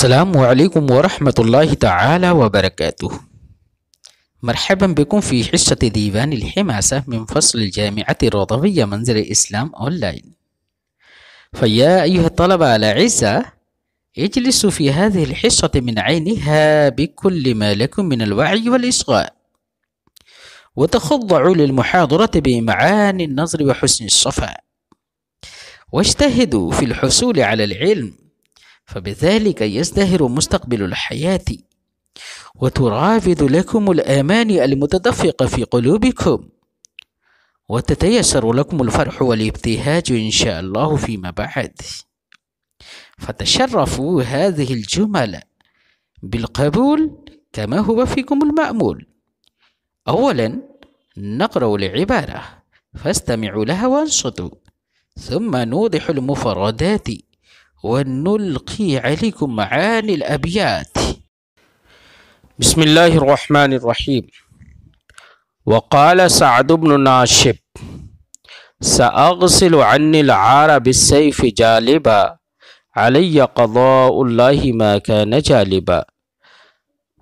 السلام عليكم ورحمة الله تعالى وبركاته. مرحبا بكم في حصة ديوان الحماسة من فصل الجامعة الرضوية منزل الإسلام أونلاين. فيا أيها الطلبة الأعزاء، اجلسوا في هذه الحصة من عينها بكل ما لكم من الوعي والإصغاء، وتخضعوا للمحاضرة بإمعان النظر وحسن الصفاء، واجتهدوا في الحصول على العلم، فبذلك يزدهر مستقبل الحياة، وترافد لكم الآمال المتدفقة في قلوبكم، وتتيسر لكم الفرح والابتهاج إن شاء الله فيما بعد. فتشرفوا هذه الجمل بالقبول كما هو فيكم المأمول. أولا نقرأ العبارة فاستمعوا لها وانصتوا، ثم نوضح المفردات ونلقي عليكم معاني الأبيات. بسم الله الرحمن الرحيم. وقال سعد بن ناشب: سأغسل عني العار بالسيف جالبا، علي قضاء الله ما كان جالبا،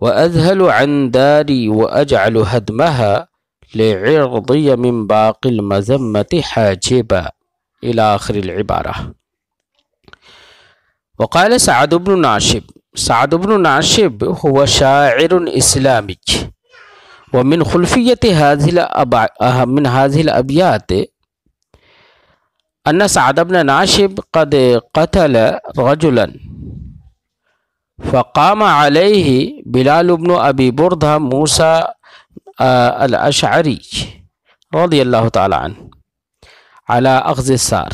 وأذهل عن داري وأجعل هدمها، لعرضي من باقي المذمة حاجبا، إلى آخر العبارة. وقال سعد بن ناشب. سعد بن ناشب هو شاعر إسلامي، ومن خلفية هذه الأبيات أن سعد بن ناشب قد قتل رجلا، فقام عليه بلال بن أبي بردة موسى الأشعري رضي الله تعالى عنه على أخذ الثار،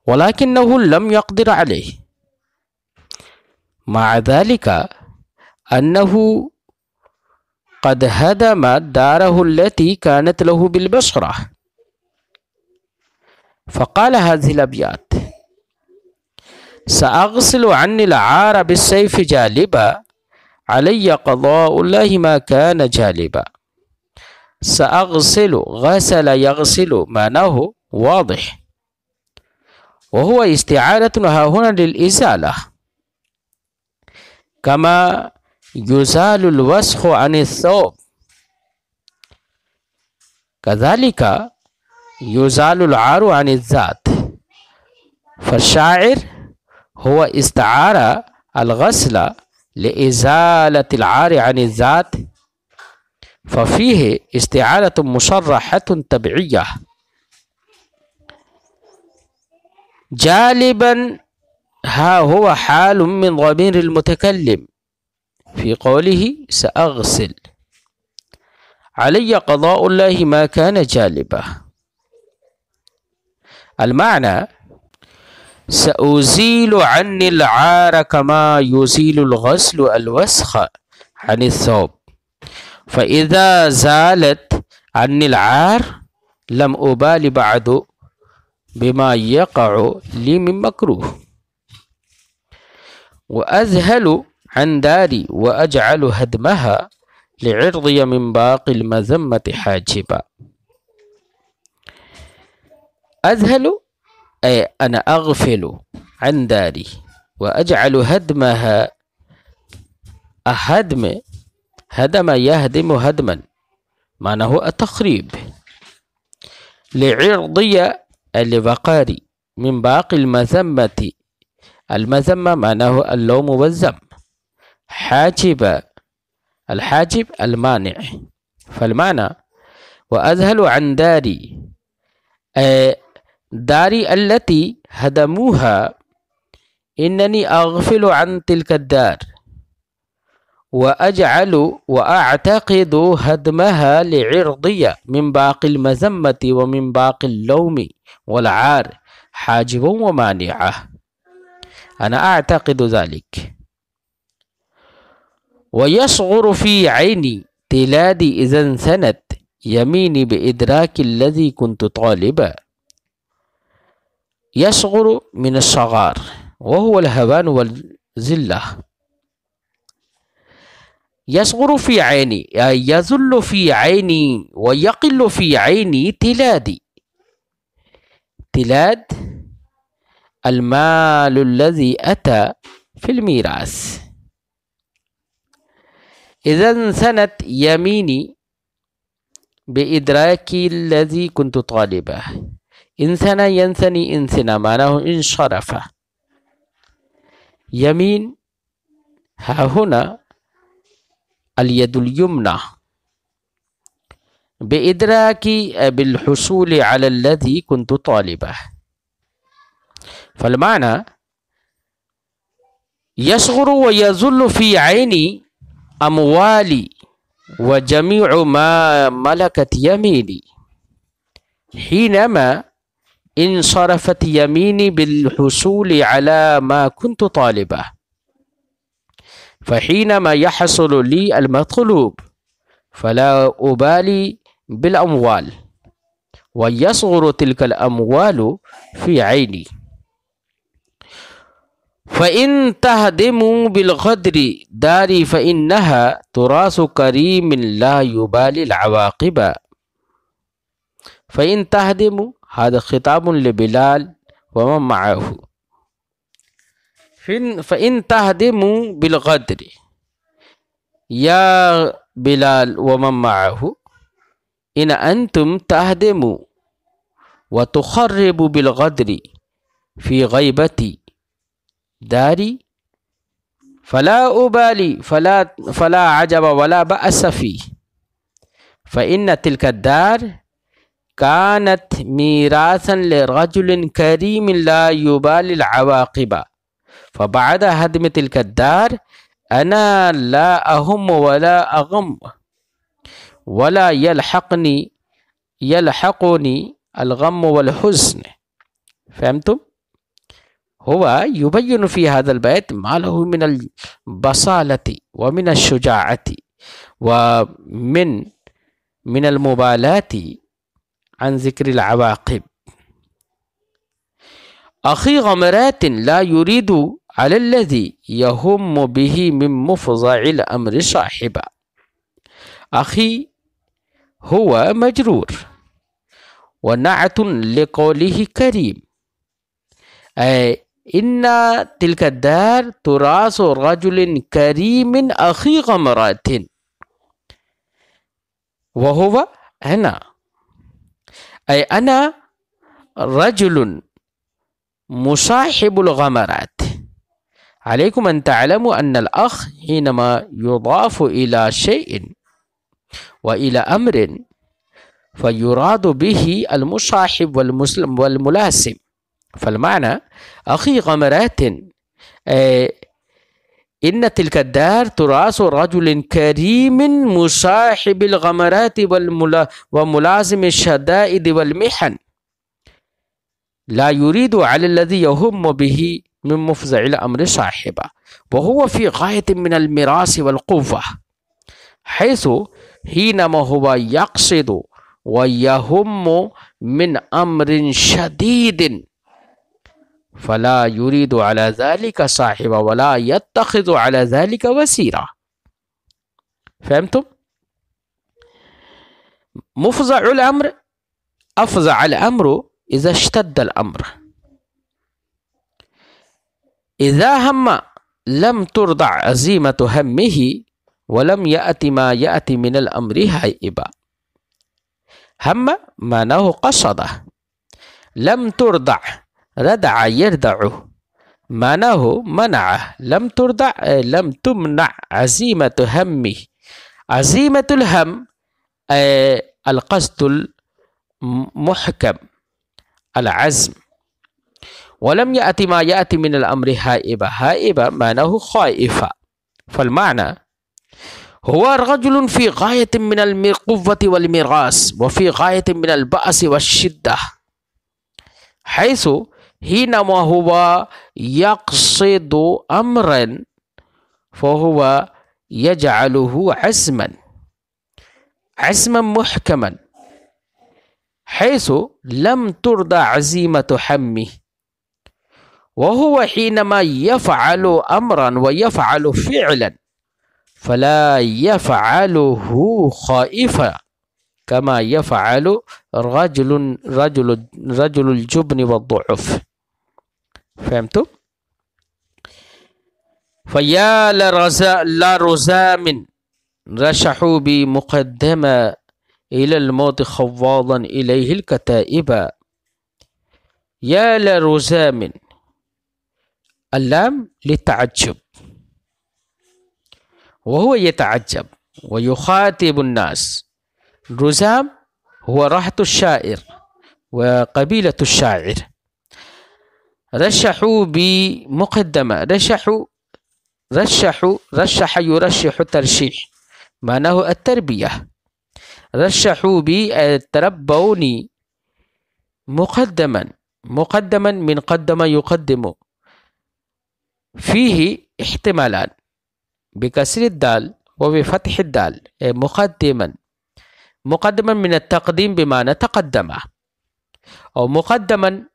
ولكنه لم يقدر عليه، مع ذلك أنه قد هدم داره التي كانت له بالبصرة، فقال هذه الأبيات: سأغسل عني العار بالسيف جالبا، علي قضاء الله ما كان جالبا. سأغسل، غسل يغسل، معناه واضح، وهو استعارة ها هنا للإزالة، كما يزال الوسخ عن الثوب، كذلك يزال العار عن الذات. فالشاعر هو استعار الغسل لإزالة العار عن الذات، ففيه استعارة مصرحة تبعية. جالبا ها هو حال من ضمير المتكلم في قوله سأغسل، علي قضاء الله ما كان جالبا. المعنى: سأزيل عني العار كما يزيل الغسل الوسخ عن الثوب، فإذا زالت عني العار لم أبال بعد بما يقع لي من مكروه، وأذهل عن داري وأجعل هدمها، لعرضي من باقي المذمة حاجبا. أذهل أي أنا أغفل عن داري، وأجعل هدمها، هدم يهدم هدما، معناه التخريب، لعرضي لبقاري، من باقي المذمة، المذمة معناه اللوم والذم، حاجب، الحاجب المانع. فالمعنى: وأذهل عن داري، داري التي هدموها، إنني أغفل عن تلك الدار، وأعتقد هدمها لعرضي من باقي المذمة ومن باقي اللوم والعار حاجب ومانعة. أنا أعتقد ذلك. ويصغر في عيني تلادي إذا انثنت، يميني بإدراك الذي كنت طالبا. يصغر من الصغار، وهو الهوان والذلة. يصغر في عيني، يذل في عيني ويقل في عيني تلادي. تلاد المال الذي أتى في الميراث. إذا انثنت يميني بإدراكي الذي كنت طالبه. انثنى ينثني انثنى معناه انصرف. يمين ها هنا اليد اليمنى بإدراكي بالحصول على الذي كنت طالبه. فالمعنى يصغر ويظل في عيني أموالي وجميع ما ملكت يميني حينما انصرفت يميني بالحصول على ما كنت طالبه. فحينما يحصل لي المطلوب فلا أبالي بالأموال ويصغر تلك الأموال في عيني. فإن تهدموا بالغدر داري فإنها تراث كريم لا يبالي العواقب. فإن تهدموا هذا خطاب لبلال ومن معه. فإن تهدموا بالغدر يا بلال ومن معه إن أنتم تهدموا وتخربوا بالغدر في غيبتي داري فلا أبالي فلا عجب ولا بأس فيه. فإن تلك الدار كانت ميراثا لرجل كريم لا يبالي العواقب. فبعد هدم تلك الدار أنا لا أهم ولا أغم ولا يلحقني الغم والحزن. فهمتم؟ هو يبين في هذا البيت ما له من البصالة ومن الشجاعة ومن المبالاة عن ذكر العواقب. أخي غمرات لا يريد على الذي يهم به من مفزع الأمر صاحبا. أخي هو مجرور ونعت لقوله كريم إن تلك الدار تراث رجل كريم أخي غمرات وهو أنا، أي أنا رجل مصاحب الغمرات. عليكم أن تعلموا أن الأخ حينما يضاف إلى شيء وإلى أمر فيراد به المصاحب والملاسم. فالمعنى أخي غمرات إن تلك الدار تراث رجل كريم مصاحب الغمرات وملازم الشدائد والمحن لا يريد على الذي يهم به من مفزع الأمر صاحبه. وهو في غاية من المراس والقوة، حيث حينما هو يقصد ويهم من أمر شديد فلا يريد على ذلك صاحبا ولا يتخذ على ذلك وسيرا. فهمتم؟ مفزع الأمر أفزع الأمر إذا اشتد الأمر. إذا هم لم ترضع عزيمة همه ولم يأتي ما يأتي من الأمر هائبا. هم معناه قصده، لم ترضع ردع يردع معناه منعه، لم ترضع لم تمنع عزيمة همه. عزيمة الهم القصد المحكم العزم. ولم يأتي ما يأتي من الأمر هائبة، هائبة معناه خائفة. فالمعنى هو رجل في غاية من القوة والمراس وفي غاية من البأس والشدة، حيث حينما هو يقصد أمرا فهو يجعله عزما محكما، حيث لم ترضى عزيمة همه. وهو حينما يفعل أمرا ويفعل فعلا فلا يفعله خائفا كما يفعل رجل الجبن والضعف. فهمتم؟ فَيَا لَرُزَامٍ رَشَحُوا بِي مُقَدَّمًا إِلَى الْمَوْتِ خَوَّاضًا إِلَيْهِ الْكَتَائِبَ. يا لرزام، اللام للتعجب، وهو يتعجب ويخاطب الناس. رزام هو راحة الشاعر وقبيلة الشاعر. رشحوا بمقدمة، رشح يرشح ترشيح، معناه التربية. رشحوا بي تربوني مقدما من قدم يقدم، فيه احتمالان بكسر الدال وبفتح الدال. مقدما من التقديم بمعنى تقدم، أو مقدما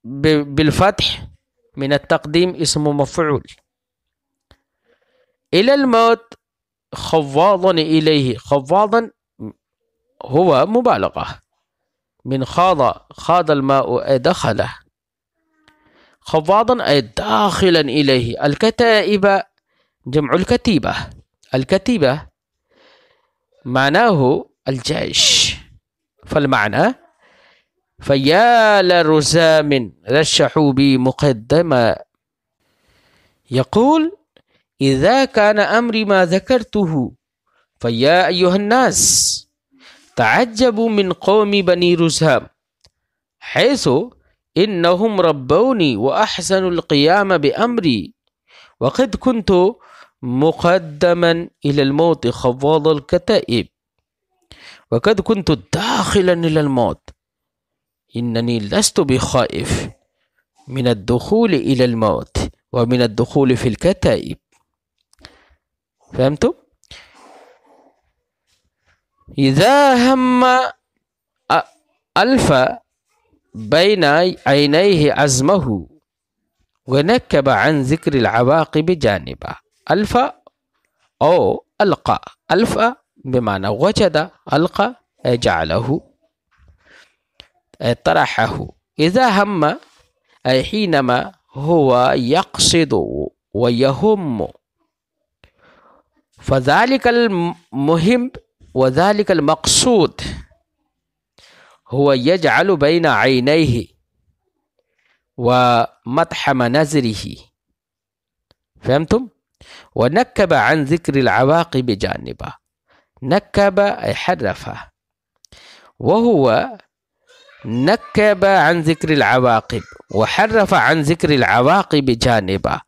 بالفتح من التقديم اسم مفعول. إلى الموت خواضا إليه، خواضا هو مبالغة من خاض الماء أي دخله، خواضا أي داخلا إليه. الكتائب جمع الكتيبة، الكتيبة معناه الجيش. فالمعنى فيا لرزام رشحوا بي مقدما. يقول إذا كان أمري ما ذكرته فيا أيها الناس تعجبوا من قوم بني رزام، حيث إنهم ربوني وأحسنوا القيام بأمري، وقد كنت مقدما إلى الموت خواض الكتائب، وقد كنت داخلا إلى الموت، إنني لست بخائف من الدخول إلى الموت ومن الدخول في الكتائب. فهمتم؟ إذا هم ألف بين عينيه عزمه ونكب عن ذكر العواقب جانبا. ألف أو ألقى، ألف بمعنى وجد، ألقى جعله طرحه. إذا هم أي حينما هو يقصد ويهم، فذلك المهم وذلك المقصود هو يجعل بين عينيه ومدحم نظره. فهمتم؟ ونكب عن ذكر العواقب جانبا، نكب أي حرف، وهو نكب عن ذكر العواقب وحرف عن ذكر العواقب جانبا،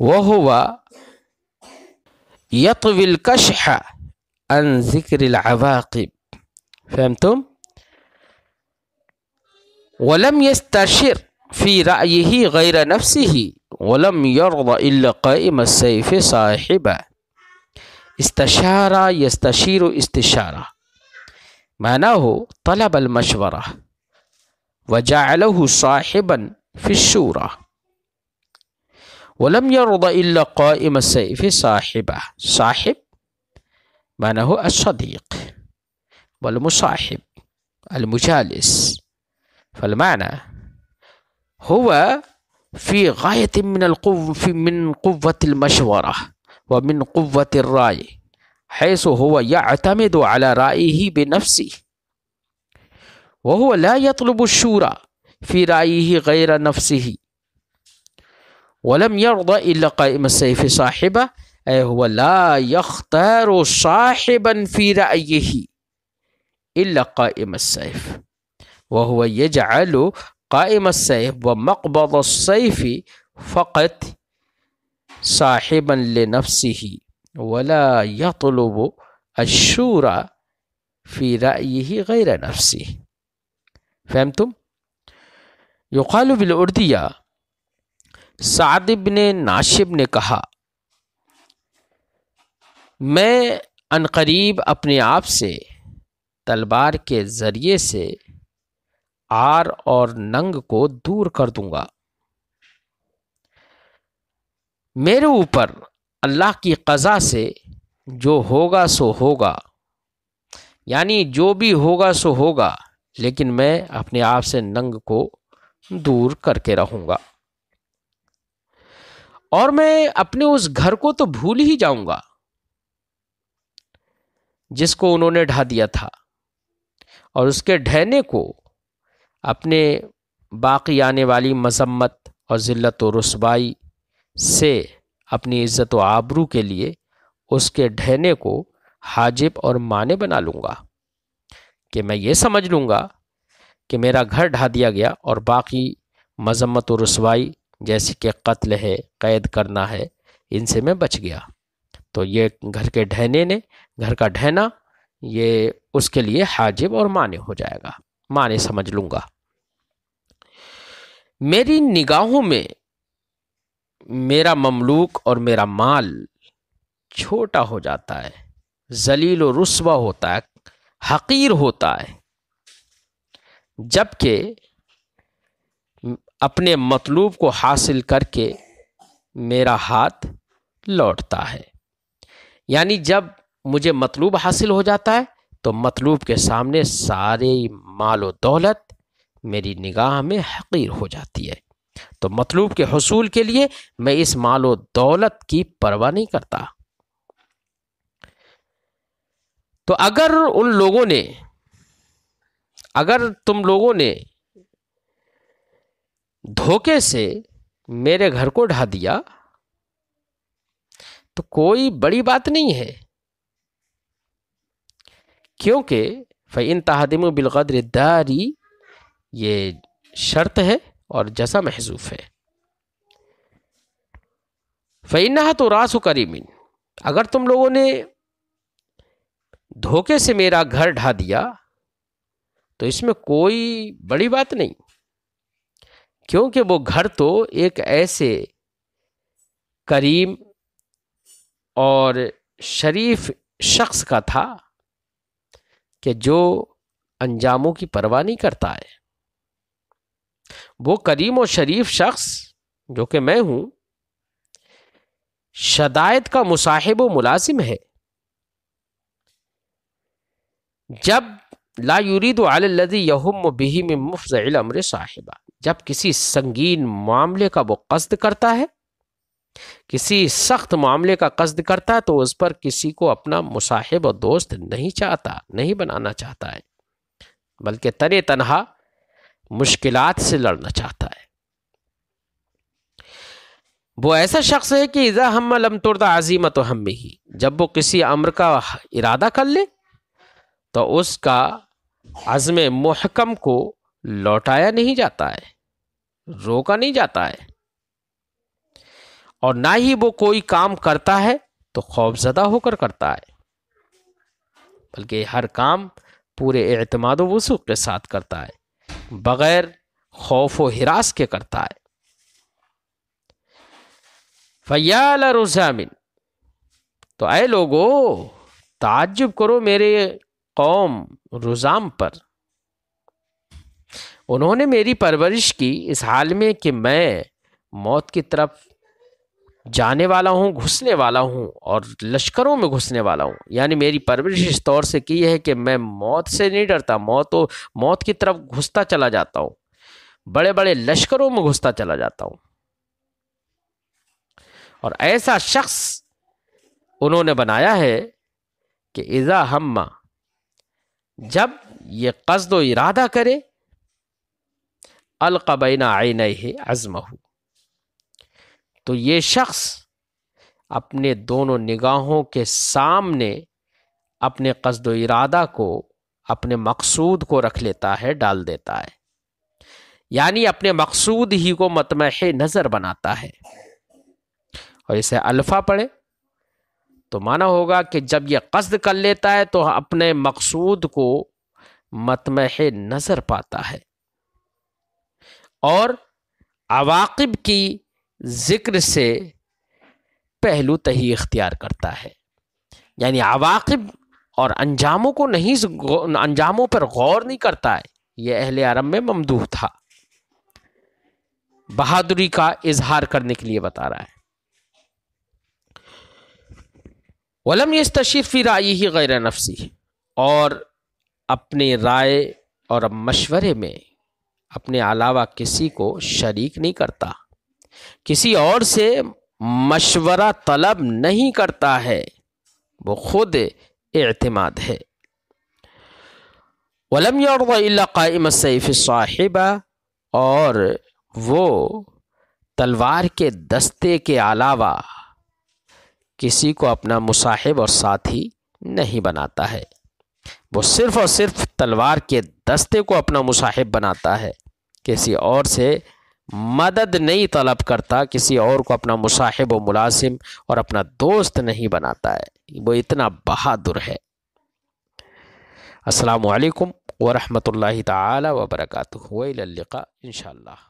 وهو يطوي الكشح عن ذكر العواقب. فهمتم؟ ولم يستشر في رأيه غير نفسه، ولم يرضى إلا قائم السيف صاحبه. استشار يستشير استشارة، معناه طلب المشورة، وجعله صاحبا في الشورى. ولم يرضى إلا قائم السيف صاحبه، صاحب معناه الصديق والمصاحب المجالس. فالمعنى هو في غاية من القوة، من قوة المشورة ومن قوة الرأي، حيث هو يعتمد على رأيه بنفسه، وهو لا يطلب الشورى في رأيه غير نفسه. ولم يرضى إلا قائم السيف صاحبه، أي هو لا يختار صاحبا في رأيه إلا قائم السيف، وهو يجعل قائم السيف ومقبض السيف فقط صاحبا لنفسه، ولا يطلب الشورى في رأيه غير نفسه. فهمتم؟ يقال بالأردية سعد بن ناشب نے کہا میں عنقریب اپنے آپ سے تلوار کے ذریعے سے عار اور ننگ کو دور کر دوں گا. میرے اوپر اللہ کی قضا سے جو ہوگا سو ہوگا، یعنی جو بھی ہوگا سو ہوگا، لیکن میں اپنے آپ سے ننگ کو دور کر کے رہوں گا. اور میں اپنے اس گھر کو تو بھول ہی جاؤں گا جس کو انہوں نے ڈھا دیا تھا، اور اس کے ڈھہنے کو اپنے باقی آنے والی مذمت اور ذلت و رسوائی سے اپنی عزت و آبرو کے لیے اس کے ڈھہنے کو حاجب اور مانع بنا لوں گا، کہ میں یہ سمجھ لوں گا کہ میرا گھر ڈھا دیا گیا، اور باقی مذمت و رسوائی جیسے کہ قتل ہے، قید کرنا ہے، ان سے میں بچ گیا، تو یہ گھر کے ڈھہنے نے، گھر کا ڈھہنا یہ اس کے لیے حاجب اور مانع ہو جائے گا، مانع سمجھ لوں گا۔ میری نگاہوں میں میرا مملوک اور میرا مال چھوٹا ہو جاتا ہے، ذلیل و رسوا ہوتا ہے، حقیر ہوتا ہے، جبکہ اپنے مطلوب کو حاصل کر کے میرا ہاتھ لوٹتا ہے۔ یعنی جب مجھے مطلوب حاصل ہو جاتا ہے تو مطلوب کے سامنے سارے مال و دولت میری نگاہ میں حقیر ہو جاتی ہے، تو مطلوب کے حصول کے لیے میں اس مال و دولت کی پرواہ نہیں کرتا۔ تو اگر تم لوگوں نے دھوکے سے میرے گھر کو ڈھا دیا تو کوئی بڑی بات نہیں ہے، کیونکہ فَإِن تَهْدِمُوا بِالْغَدْرِ الدَّارِ یہ شرط ہے اور جزا محذوف ہے۔ فَإِنَّهَا تُرَاثُ كَرِيمٍ اگر تم لوگوں نے دھوکے سے میرا گھر ڈھا دیا تو اس میں کوئی بڑی بات نہیں، کیونکہ وہ گھر تو ایک ایسے کریم اور شریف شخص کا تھا کہ جو انجاموں کی پرواہ نہیں کرتا ہے۔ وہ کریم و شریف شخص جو کہ میں ہوں شدائد کا مصاحب و ملازم ہے۔ جب لا یرید علی الذی یہم بہ من مفزع الامر صاحبہ، جب کسی سنگین معاملے کا وہ قصد کرتا ہے، کسی سخت معاملے کا قصد کرتا ہے، تو اس پر کسی کو اپنا مصاحب و دوست نہیں بنانا چاہتا ہے، بلکہ تنے تنہا مشکلات سے لڑنا چاہتا ہے۔ وہ ایسا شخص ہے کہ اذا ہم لم ترد عزیمت ہمہ، جب وہ کسی امر کا ارادہ کر لے تو اس کا عزم محکم کو لوٹایا نہیں جاتا ہے، روکا نہیں جاتا ہے، اور نہ ہی وہ کوئی کام کرتا ہے تو خوف زدہ ہو کر کرتا ہے، بلکہ ہر کام پورے اعتماد و وثوق کے ساتھ کرتا ہے، بغیر خوف و ہراس کے کرتا ہے۔ فَيَا لَرُزَامٍ تو اے لوگو تعجب کرو میرے قوم رزام پر، انہوں نے میری پرورش کی اس حال میں کہ میں موت کی طرف جانے والا ہوں، گھسنے والا ہوں، اور لشکروں میں گھسنے والا ہوں۔ یعنی میری پرورش اس طور سے کی ہے کہ میں موت سے نہیں ڈرتا، موت کی طرف گھستا چلا جاتا ہوں، بڑے بڑے لشکروں میں گھستا چلا جاتا ہوں۔ اور ایسا شخص انہوں نے بنایا ہے کہ اذا ہم جب یہ قصد و ارادہ کرے القی بین عینیہ عزمہ، تو یہ شخص اپنے دونوں نگاہوں کے سامنے اپنے قصد و ارادہ کو، اپنے مقصود کو رکھ لیتا ہے، ڈال دیتا ہے، یعنی اپنے مقصود ہی کو مطمع نظر بناتا ہے۔ اور اسے الفا پڑھے تو مانا ہوگا کہ جب یہ قصد کر لیتا ہے تو اپنے مقصود کو مطمع نظر پاتا ہے، اور عواقب کی ذکر سے پہلو تہی اختیار کرتا ہے، یعنی عواقب اور انجاموں پر غور نہیں کرتا ہے۔ یہ اہل عرب میں ممدوح تھا، بہادری کا اظہار کرنے کے لیے بتا رہا ہے۔ وَلَمْ يَسْتَشِرْ فِي رَأْيِهِ غَيْرَ نَفْسِهِ اور اپنے رائے اور مشورے میں اپنے علاوہ کسی کو شریک نہیں کرتا، کسی اور سے مشورہ طلب نہیں کرتا ہے، وہ خود اعتماد ہے۔ وَلَمْ يَرْضَ إِلَّا قَائِمَ السَّيْفِ الصَّاحِبَ، اور وہ تلوار کے دستے کے علاوہ کسی کو اپنا مصاحب اور ساتھی نہیں بناتا ہے، وہ صرف اور صرف تلوار کے دستے کو اپنا مصاحب بناتا ہے، کسی اور سے مدد نہیں طلب کرتا، کسی اور کو اپنا مصاحب و ملازم اور اپنا دوست نہیں بناتا ہے، وہ اتنا بہادر ہے۔ السلام علیکم ورحمۃ اللہ تعالی وبرکاتہ، وإلی اللقاء انشاءاللہ۔